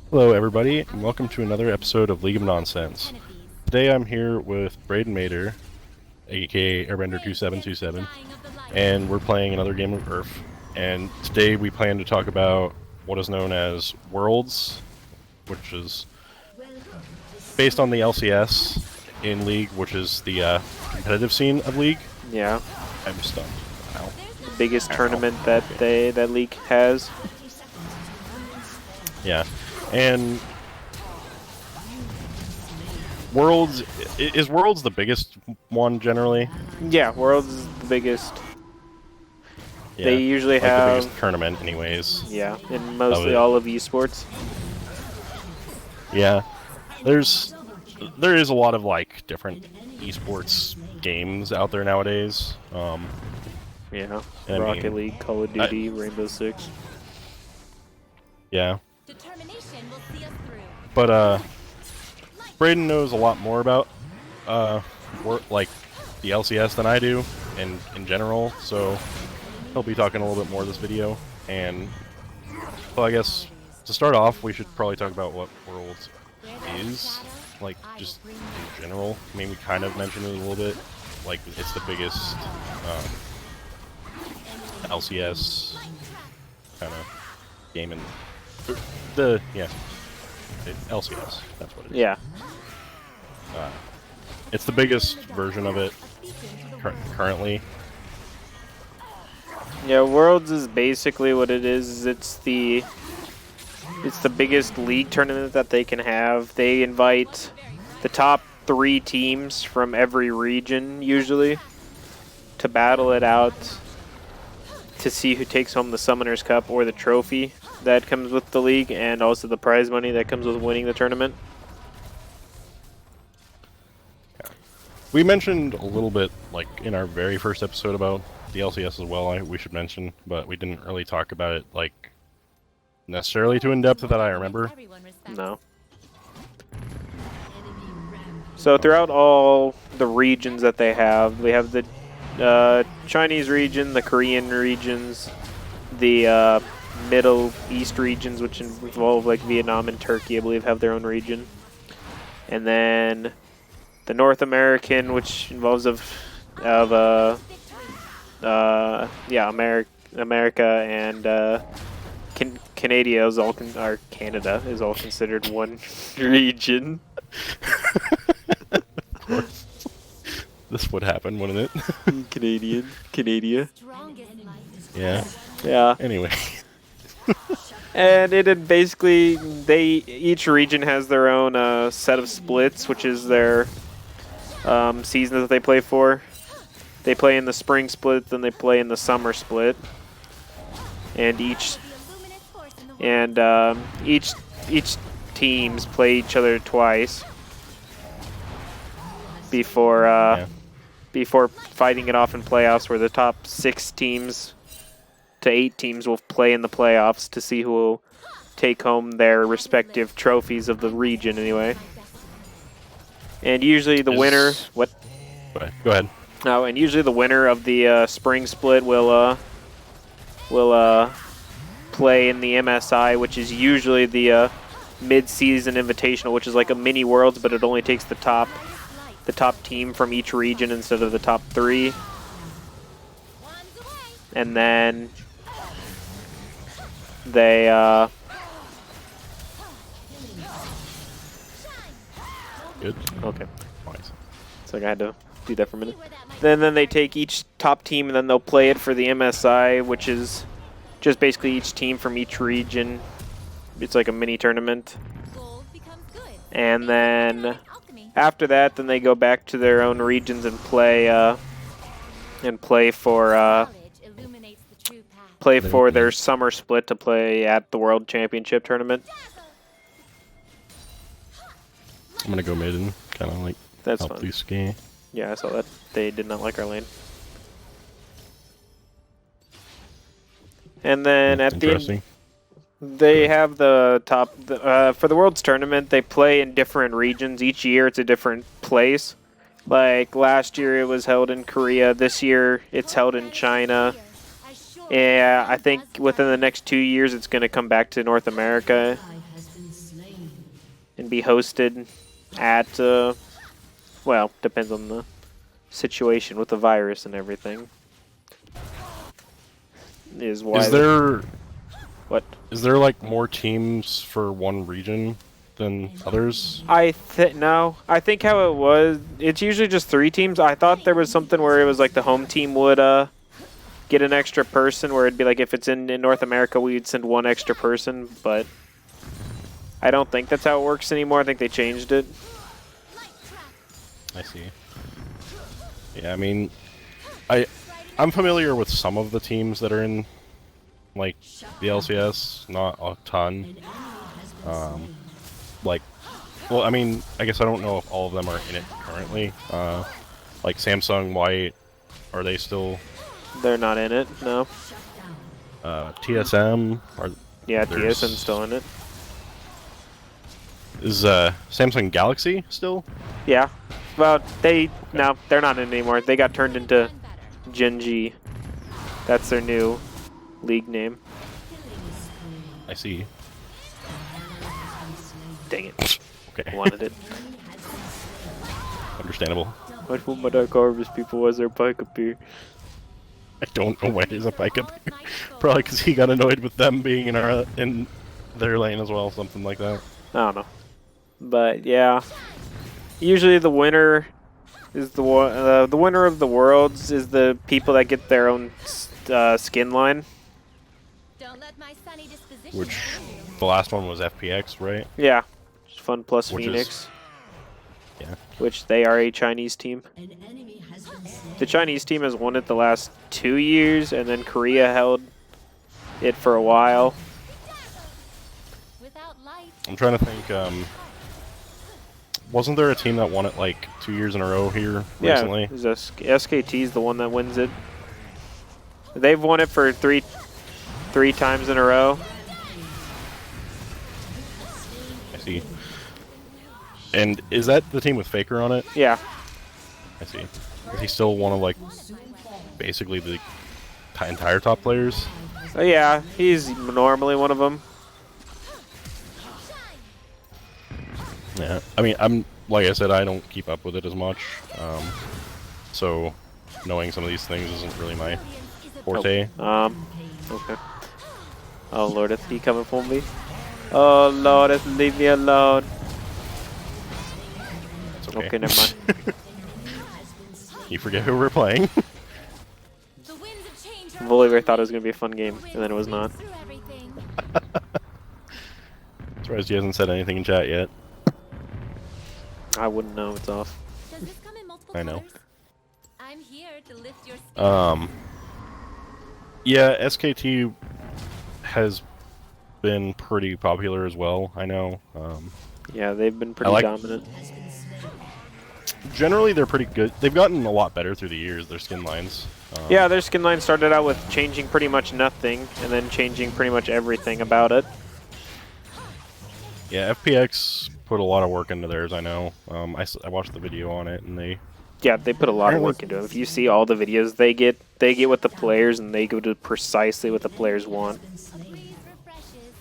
Hello everybody, and welcome to another episode of League of Nonsense. Today I'm here with Braden Mater, aka Airbender2727, and we're playing another game of Earth. And today we plan to talk about what is known as Worlds, which is based on the LCS in League, which is the competitive scene of League. Yeah. I'm stunned. Ow. The biggest tournament that League has. Yeah. And Worlds, is Worlds the biggest one generally? Yeah, Worlds is the biggest. Yeah, they usually like have the biggest tournament anyways. Yeah, in mostly all of esports. Yeah. There is a lot of like different esports games out there nowadays. Yeah. I Rocket mean, League, Call of Duty, Rainbow Six. Yeah. But Braden knows a lot more about like the LCS than I do, and in general, so he'll be talking a little bit more this video. And well, I guess to start off, we should probably talk about what Worlds is, like just in general. I mean, we kind of mentioned it a little bit. Like, it's the biggest LCS kind of game in LCS. That's what it is. Yeah. It's the biggest version of it currently. Yeah, Worlds is basically what it is. It's the biggest league tournament that they can have. They invite the top 3 teams from every region, usually, to battle it out to see who takes home the Summoners Cup or the trophy that comes with the league, and also the prize money that comes with winning the tournament. Yeah. We mentioned a little bit, like, in our very first episode about the LCS as well, we should mention, but we didn't really talk about it, like, necessarily too in-depth that I remember. No. So throughout all the regions that they have, we have the Chinese region, the Korean regions, the Middle East regions, which involve like Vietnam and Turkey, I believe, have their own region. And then the North American, which involves America and Canada is all Canada is all considered one region. Of course. This would happen, wouldn't it? Canada. Yeah. Yeah. Anyway. And it had basically, each region has their own set of splits, which is their season that they play for. They play in the spring split, then they play in the summer split, and each teams play each other twice before fighting it off in playoffs, where the top 6 teams to 8 teams will play in the playoffs to see who will take home their respective trophies of the region anyway. And usually the winner... What? Go ahead. Oh, and usually the winner of the spring split will play in the MSI, which is usually the mid-season invitational, which is like a mini Worlds, but it only takes the top team from each region instead of the top 3. And then they Good. Okay. Nice. So I had to do that for a minute. Then they take each top team and then they'll play it for the MSI, which is just basically each team from each region. It's like a mini tournament. And then after that, then they go back to their own regions and play for their summer split to play at the World Championship tournament. I'm gonna go mid and kind of like help these ski. Yeah, I saw that. They did not like our lane. And then at the end, they have the top for the World's tournament. They play in different regions each year. It's a different place. Like last year it was held in Korea. This year it's held in China. Yeah, I think within the next 2 years it's going to come back to North America and be hosted at, well, depends on the situation with the virus and everything. Is there what? Is there like more teams for one region than others? No. I think how it was, it's usually just 3 teams. I thought there was something where it was like the home team would get an extra person, where it'd be like if it's in North America, we'd send 1 extra person, but I don't think that's how it works anymore. I think they changed it. I see. Yeah, I mean, I'm familiar with some of the teams that are in, like, the LCS, not a ton. Like, well, I mean, I guess I don't know if all of them are in it currently. Like Samsung, White, are they still? They're not in it, no. TSM, Yeah, TSM's still in it. Is Samsung Galaxy still? Yeah. Well, no, they're not in it anymore. They got turned into Gen.G. That's their new league name. I see. Dang it. Okay. Wanted it. Understandable. What will my Dark Harvest people was their pike up here? I don't know why there's a pike up here. Probably because he got annoyed with them being in their lane as well, something like that. I don't know. But yeah. Usually the winner is the winner of the worlds is the people that get their own skin line. Which the last one was FPX, right? Yeah. Fun plus Which Phoenix. Yeah. Which they are a Chinese team. The Chinese team has won it the last 2 years, and then Korea held it for a while. I'm trying to think, wasn't there a team that won it like 2 years in a row here recently? Yeah, SKT is the one that wins it. They've won it for three times in a row. I see. And is that the team with Faker on it? Yeah. I see. Is he still one of, like, basically the entire top players? Yeah, he's normally one of them. Yeah. I mean, like I said, I don't keep up with it as much. So knowing some of these things isn't really my forte. Okay. Oh, Lord, is he coming for me? Oh, Lord, leave me alone. It's okay. Okay, never mind. You forget who we're playing. Volibear thought it was going to be a fun game, and then it was not. Surprised he hasn't said anything in chat yet. I wouldn't know, it's off. I know. I'm here to lift your Yeah, SKT has been pretty popular as well, I know. Yeah, they've been pretty dominant. Generally, they're pretty good. They've gotten a lot better through the years, their skin lines. Yeah, their skin line started out with changing pretty much nothing, and then changing pretty much everything about it. Yeah, FPX put a lot of work into theirs, I know. I watched the video on it, and they... Yeah, they put a lot of work into it. If you see all the videos they get with the players, and they go to precisely what the players want.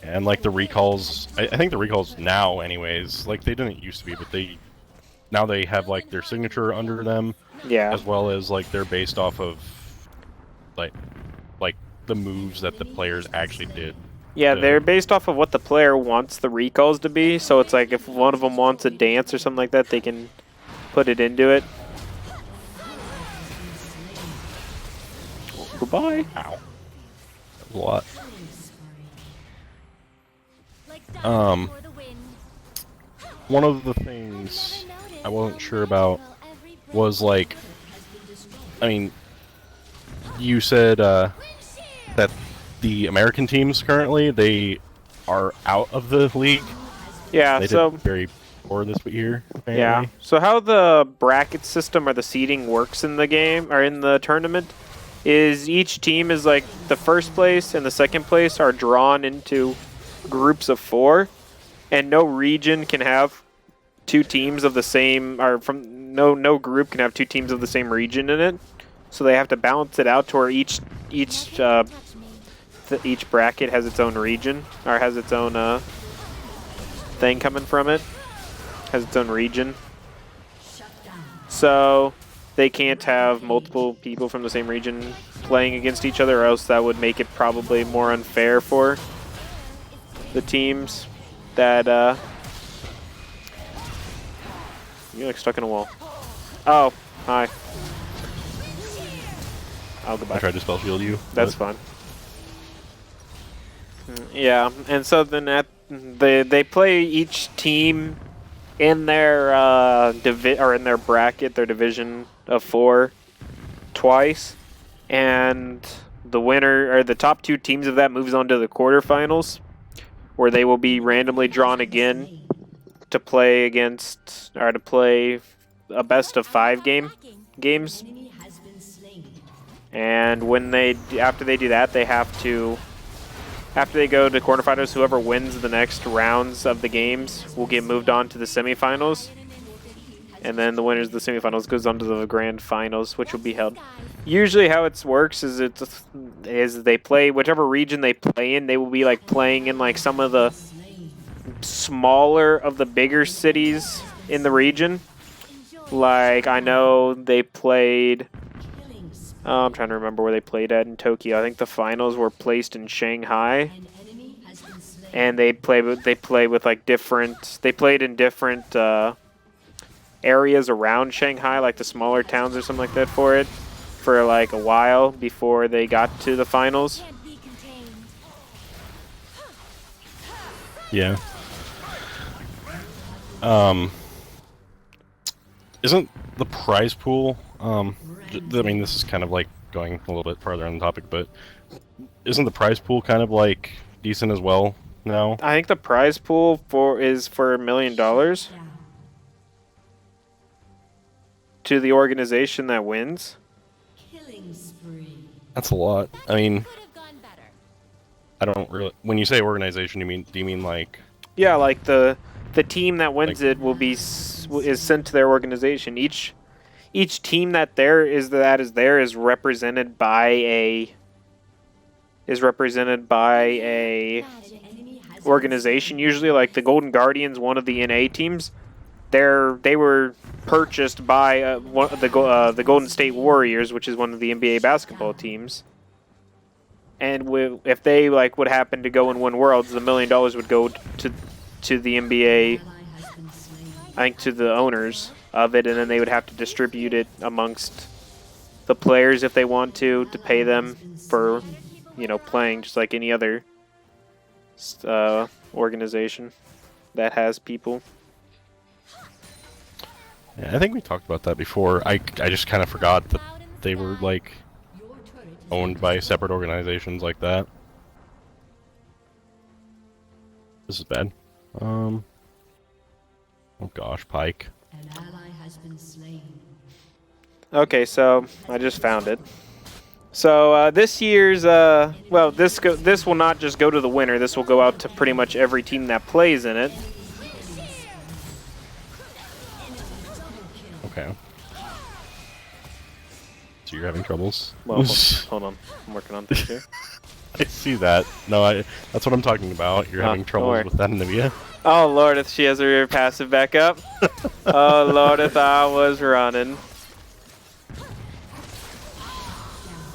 And, like, the recalls... I think the recalls now, anyways, like, they didn't used to be, but now they have, like, their signature under them. Yeah. As well as, like, they're based off of, like the moves that the players actually did. Yeah, they're based off of what the player wants the recalls to be, so it's like if one of them wants a dance or something like that, they can put it into it. Goodbye. Ow. That was a lot. One of the things I wasn't sure about was, like, I mean, you said that the American teams currently, they are out of the league. Yeah, they did very poor this year, apparently. Yeah, so how the bracket system or the seeding works in the game, or in the tournament, is each team is like the first place and the second place are drawn into groups of 4, and no region can have 2 teams of the same, or from no group can have two teams of the same region in it, so they have to balance it out to where each bracket has its own region, or has its own thing coming from it, has its own region. So they can't have multiple people from the same region playing against each other, or else that would make it probably more unfair for the teams that you're like stuck in a wall. Oh, hi. Oh, goodbye. I tried to spell shield you. That's fine. Yeah, and so then they play each team in their in their bracket, their division of 4, twice, and the winner or the top 2 teams of that moves on to the quarterfinals, where they will be randomly drawn again to play against, or to play a best of 5 games. And when after they do that, they have to, after they go to quarterfinals, whoever wins the next rounds of the games will get moved on to the semifinals. And then the winners of the semifinals goes on to the grand finals, which will be held. Usually how it works is they play, whichever region they play in, they will be like playing in like some of the smaller of the bigger cities in the region. Like, I know they played, I'm trying to remember where they played at in Tokyo. I think the finals were placed in Shanghai. And they played with like different, they played in different areas around Shanghai, like the smaller towns or something like that for like a while before they got to the finals. Yeah. Isn't the prize pool, I mean, this is kind of like going a little bit farther on the topic, but isn't the prize pool kind of like decent as well now? I think the prize pool is for $1 million to the organization that wins. That's a lot. I mean, I don't really, when you say organization, do you mean like? Yeah, like the team that wins it will be is sent to their organization. Each team that is represented by a organization. Usually, like the Golden Guardians, one of the NA teams, they were purchased by the Golden State Warriors, which is one of the NBA basketball teams. And if they would happen to go and win Worlds, the $1 million would go to the NBA, I think, to the owners of it, and then they would have to distribute it amongst the players if they want to pay them for, playing just like any other organization that has people. Yeah, I think we talked about that before. I just kind of forgot that they were like owned by separate organizations like that. This is bad. Oh gosh, Pyke. An ally has been slain. Okay, so I just found it. So this year's this will not just go to the winner. This will go out to pretty much every team that plays in it. Okay. So you're having troubles? Well, hold on. I'm working on things here. I see that. No, that's what I'm talking about. You're having troubles with that Anivia. Oh lord, if she has her passive back up. Oh lord, if I was running.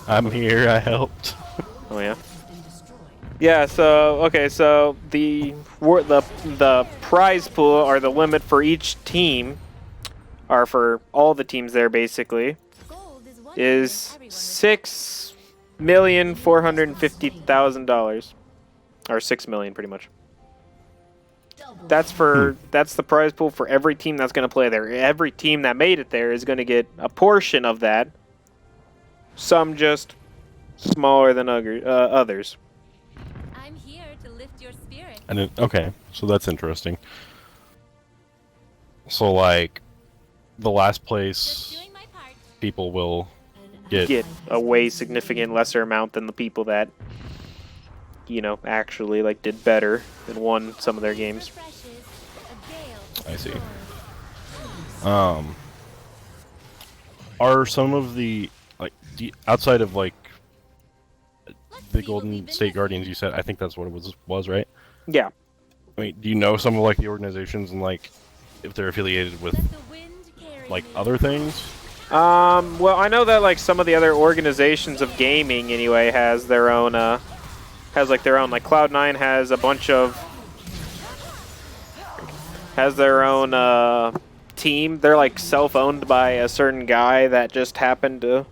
I'm here, I helped. Oh yeah. Yeah, so okay, so the prize pool, or the limit for each team, or for all the teams there basically, is $6,450,000, or $6 million pretty much. That's the prize pool for every team that's going to play there. Every team that made it there is going to get a portion of that. Some just smaller than others. I'm here to lift your spirit. And okay, so that's interesting. So like, the last place Doing my part. people will get A way significant lesser amount than the people that, actually did better and won some of their games. I see. are some of the outside of like the Golden State Guardians? You said I think that's what it was right? Yeah. I mean, do you know some of like the organizations and like if they're affiliated with like other things? Well, I know that like some of the other organizations of gaming anyway has their own like Cloud9 has a bunch of their own team. They're like self-owned by a certain guy that just happened to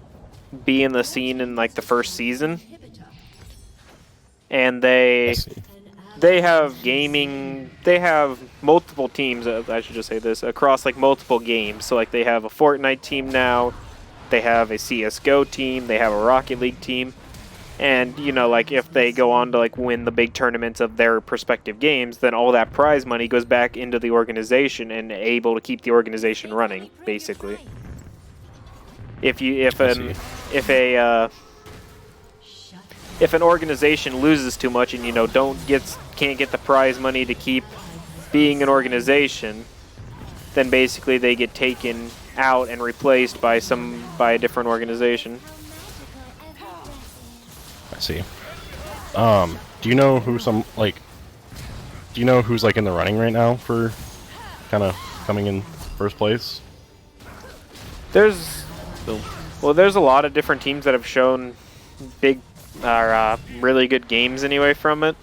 be in the scene in like the first season. And I see. they have gaming, they have multiple teams, I should just say this, across like multiple games. So like they have a Fortnite team now, they have a CSGO team, they have a Rocket League team. And, you know, like if they go on to like win the big tournaments of their respective games, then all that prize money goes back into the organization and able to keep the organization running, basically. If an organization loses too much and, you know, can't get the prize money to keep being an organization, then basically they get taken out and replaced by a different organization. I see. Do you know who's like in the running right now for kind of coming in first place? There's a lot of different teams that have shown really good games anyway from it.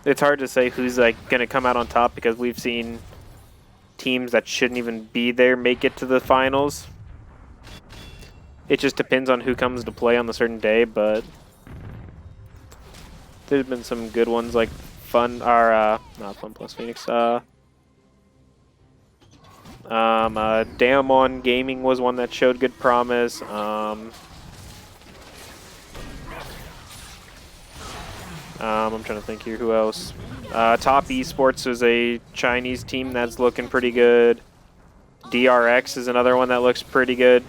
It's hard to say who's like gonna come out on top because we've seen teams that shouldn't even be there make it to the finals. It just depends on who comes to play on the certain day, but there's been some good ones like not Fun Plus Phoenix. Damon Gaming was one that showed good promise. I'm trying to think here who else. Top Esports is a Chinese team that's looking pretty good. DRX is another one that looks pretty good.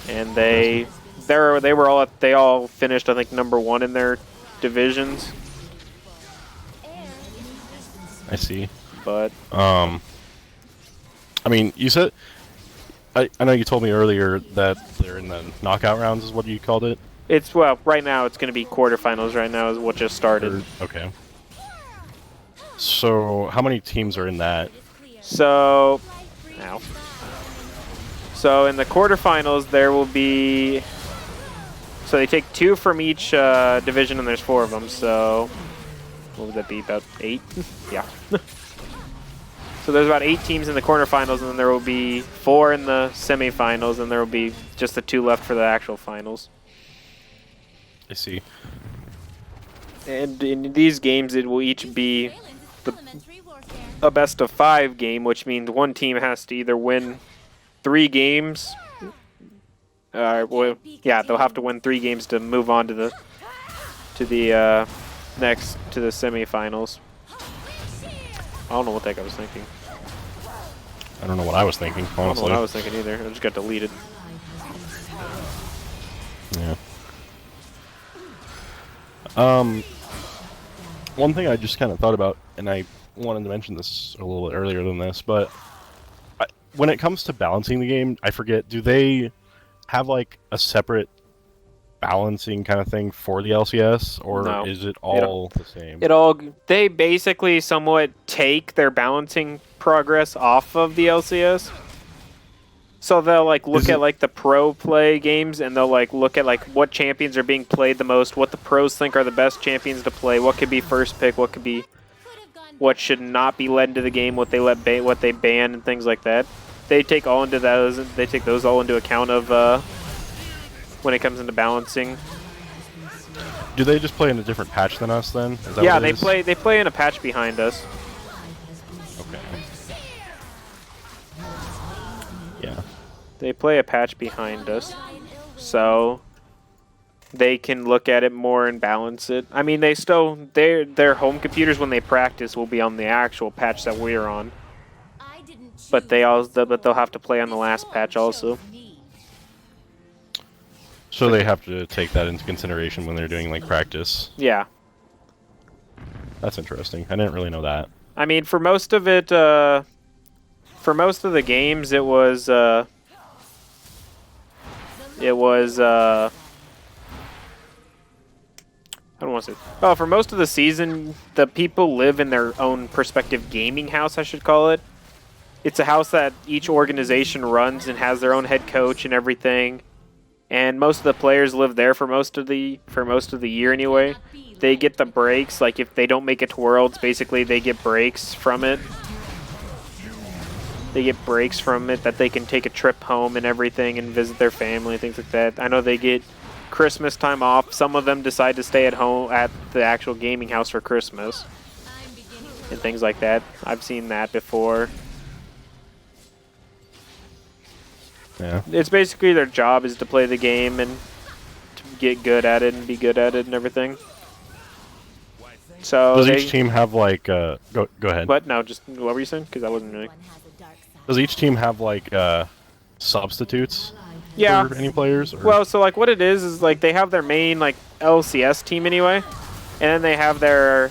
And they all finished, I think, #1 in their divisions. I see. But I mean, you said I know you told me earlier that they're in the knockout rounds is what you called it? right now it's going to be quarterfinals right now is what just started. Okay. So, how many teams are in that? So in the quarterfinals there will be, so they take 2 from each division and there's 4 of them, so what would that be, about 8? Yeah. So there's about 8 teams in the quarterfinals, and then there will be 4 in the semifinals, and there will be just the 2 left for the actual finals. I see. And in these games, it will each be a best of 5 game, which means one team has to either win 3 games. They'll have to win 3 games to move on to the semifinals. I don't know what the heck I was thinking. I don't know what I was thinking, honestly. I don't know what I was thinking either. I just got deleted. Yeah. One thing I just kind of thought about, and I wanted to mention this a little bit earlier than this, but when it comes to balancing the game, I forget, do they have like a separate balancing kind of thing for the LCS, or No. is it all the same? They basically somewhat take their balancing progress off of the LCS. So they'll like look at like the pro play games, and they'll like look at like what champions are being played the most, what the pros think are the best champions to play, what could be first pick, what should not be led into the game, what they ban and things like that. They take those all into account of when it comes into balancing. Do they just play in a different patch than us then? Is that Yeah, what it is? they play in a patch behind us. Okay. Yeah. They play a patch behind us, so they can look at it more and balance it. I mean, their home computers when they practice will be on the actual patch that we're on, but they'll have to play on the last patch also. So they have to take that into consideration when they're doing like practice. Yeah. That's interesting. I didn't really know that. I mean, for most of it, for most of the games, it was, I don't want to say. Oh, for most of the season, the people live in their own prospective gaming house, I should call it. It's a house that each organization runs and has their own head coach and everything. And most of the players live there for most of the year anyway. They get the breaks, like if they don't make it to Worlds, basically they get breaks from it. They get breaks from it that they can take a trip home and everything and visit their family and things like that. I know they get Christmas time off. Some of them decide to stay at home at the actual gaming house for Christmas and things like that. I've seen that before. Yeah. It's basically their job is to play the game and to get good at it and be good at it and everything. So Does each team have like go ahead? What? No, just what were you saying? Because I wasn't really. Does each team have like substitutes Yeah. for any players? Or? Well, so like what it is like they have their main like LCS team anyway, and then they have their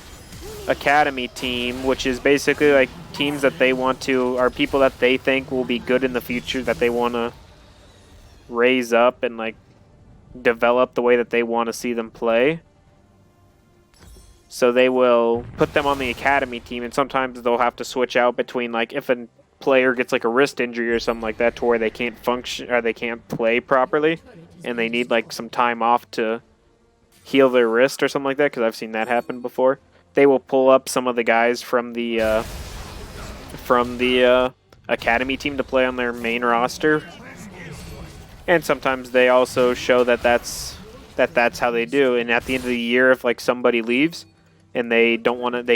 academy team, which is basically like teams that they want to, are people that they think will be good in the future, that they want to raise up and like develop the way that they want to see them play. So they will put them on the academy team, and sometimes they'll have to switch out between like if a player gets like a wrist injury or something like that to where they can't function or they can't play properly and they need like some time off to heal their wrist or something like that, because I've seen that happen before. They will pull up some of the guys from the academy team to play on their main roster, and sometimes they also show that that's how they do. And at the end of the year, if like somebody leaves and they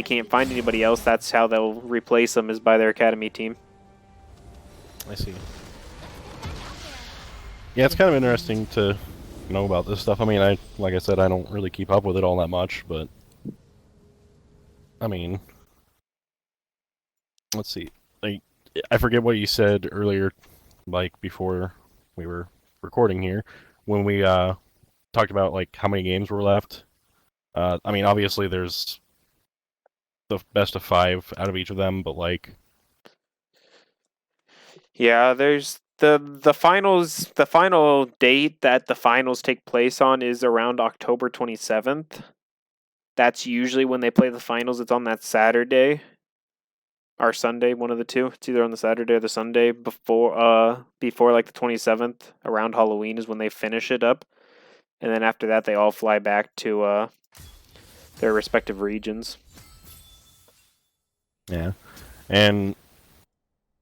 can't find anybody else, that's how they'll replace them, is by their academy team. I see. Yeah, it's kind of interesting to know about this stuff. I mean, like I said, I don't really keep up with it all that much, but I mean, let's see. I forget what you said earlier, like before we were recording here, when we talked about like how many games were left. I mean, obviously there's the best of 5 out of each of them, but like, Yeah, there's the finals. The final date that the finals take place on is around October 27th. That's usually when they play the finals. It's on that Saturday or Sunday, one of the two. It's either on the Saturday or the Sunday before like the 27th, around Halloween is when they finish it up. And then after that they all fly back to their respective regions. yeah, and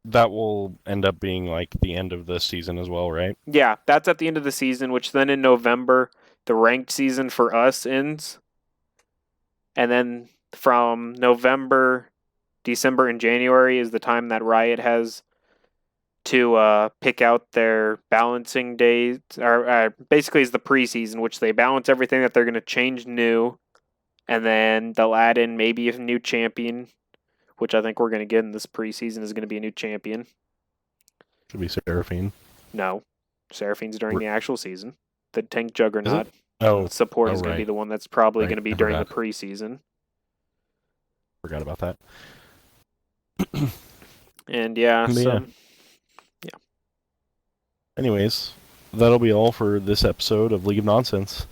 that will end up being like the end of the season as well, right? Yeah, that's at the end of the season, which then in November the ranked season for us ends. And then from November, December, and January is the time that Riot has to pick out their balancing days, or basically is the preseason, which they balance everything that they're going to change new, and then they'll add in maybe a new champion, which I think we're going to get in this preseason is going to be a new champion. Should be Seraphine. No, Seraphine's during the actual season. The Tank Juggernaut. Oh, Support is going to be the one that's probably Right, going to be I during forgot. the preseason. forgot about that. And yeah, But so yeah. Anyways, that'll be all for this episode of League of Nonsense.